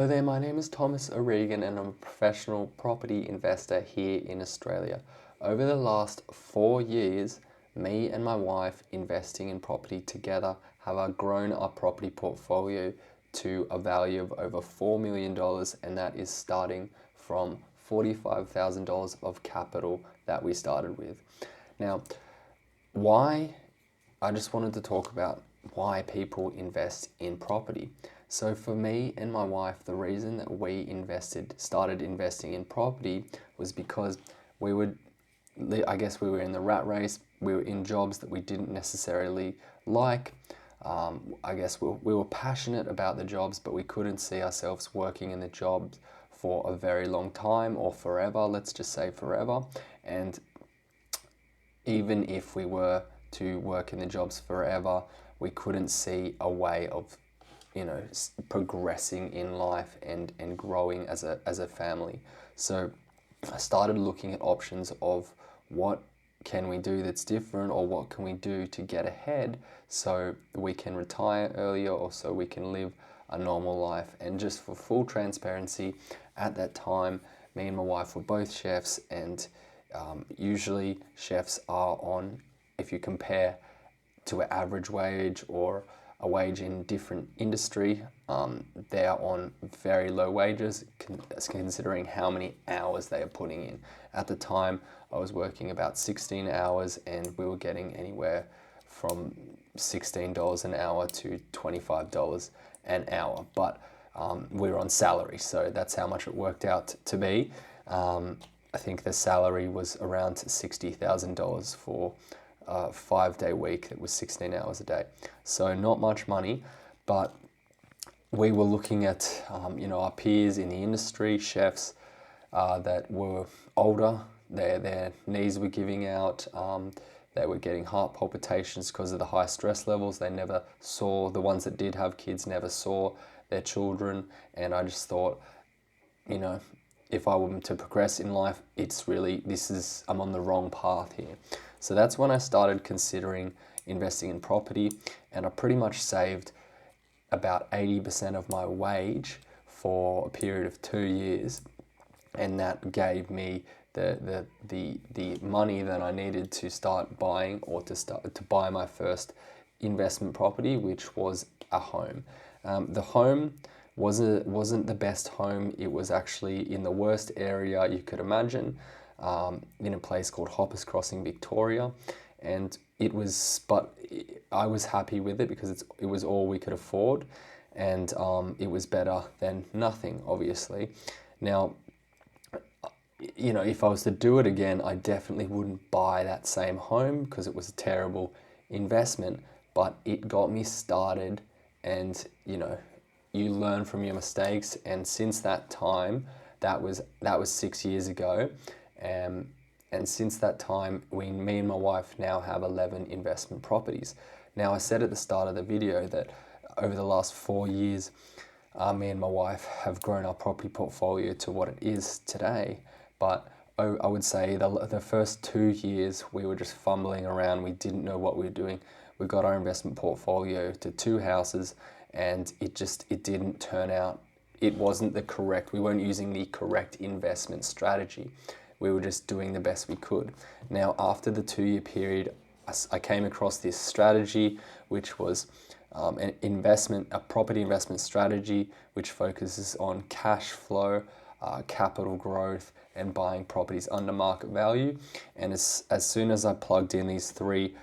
Hello there, my name is Thomas O'Regan and I'm a professional property investor here in Australia. Over the last 4 years, me and my wife investing in property together have grown our property portfolio to a value of over $4 million, and that is starting from $45,000 of capital that we started with. Now, why I just wanted to talk about why people invest in property. So for me and my wife, the reason that we started investing in property was because I guess we were in the rat race. We were in jobs that we didn't necessarily like. I guess we were passionate about the jobs, but we couldn't see ourselves working in the jobs for a very long time or forever. Let's just say forever. And even if we were to work in the jobs forever, we couldn't see a way of, progressing in life and growing as a family. So I started looking at options of what can we do that's different, or what can we do to get ahead so we can retire earlier, or so we can live a normal life. And just for full transparency, at that time, me and my wife were both chefs, and usually chefs are on, if you compare to an average wage or a wage in different industry, they are on very low wages considering how many hours they are putting in. At the time, I was working about 16 hours and we were getting anywhere from $16 an hour to $25 an hour, but we were on salary, so that's how much it worked out to be. I think the salary was around $60,000 for a 5-day week that was 16 hours a day. So not much money, but we were looking at our peers in the industry, chefs that were older. Their knees were giving out. They were getting heart palpitations because of the high stress levels. They never saw, the ones that did have kids never saw their children. And I just thought, if I were to progress in life, I'm on the wrong path here. So that's when I started considering investing in property, and I pretty much saved about 80% of my wage for a period of 2 years, and that gave me the money that I needed to start buying, or to buy my first investment property, which was a home. The home wasn't the best home. It was actually in the worst area you could imagine, in a place called Hoppers Crossing, Victoria, and but I was happy with it because it was all we could afford, and it was better than nothing, obviously. Now, if I was to do it again, I definitely wouldn't buy that same home because it was a terrible investment, but it got me started, and you learn from your mistakes. And since that time, that was 6 years ago, and since that time, me and my wife now have 11 investment properties. Now, I said at the start of the video that over the last 4 years, me and my wife have grown our property portfolio to what it is today. But I would say the first 2 years, we were just fumbling around. We didn't know what we were doing. We got our investment portfolio to 2 houses, and it didn't turn out. We weren't using the correct investment strategy. We were just doing the best we could. Now, after the 2-year period, I came across this strategy, which was a property investment strategy, which focuses on cash flow, capital growth, and buying properties under market value. And as soon as I plugged in these three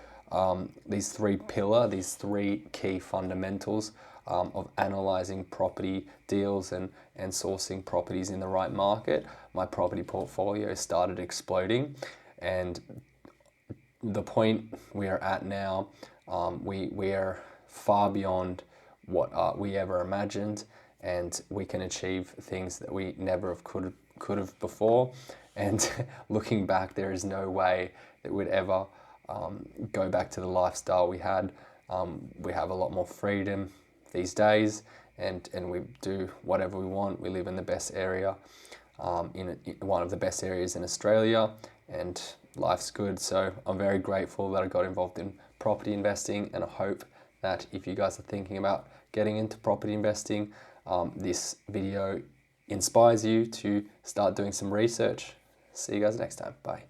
key fundamentals of analyzing property deals and sourcing properties in the right market, my property portfolio started exploding. And the point we are at now, we are far beyond what we ever imagined, and we can achieve things that we never could have before. And looking back, there is no way that we'd ever go back to the lifestyle we had. We have a lot more freedom these days, and we do whatever we want. We live in the best area, in one of the best areas in Australia, and life's good. So I'm very grateful that I got involved in property investing, and I hope that if you guys are thinking about getting into property investing, this video inspires you to start doing some research. See you guys next time. Bye.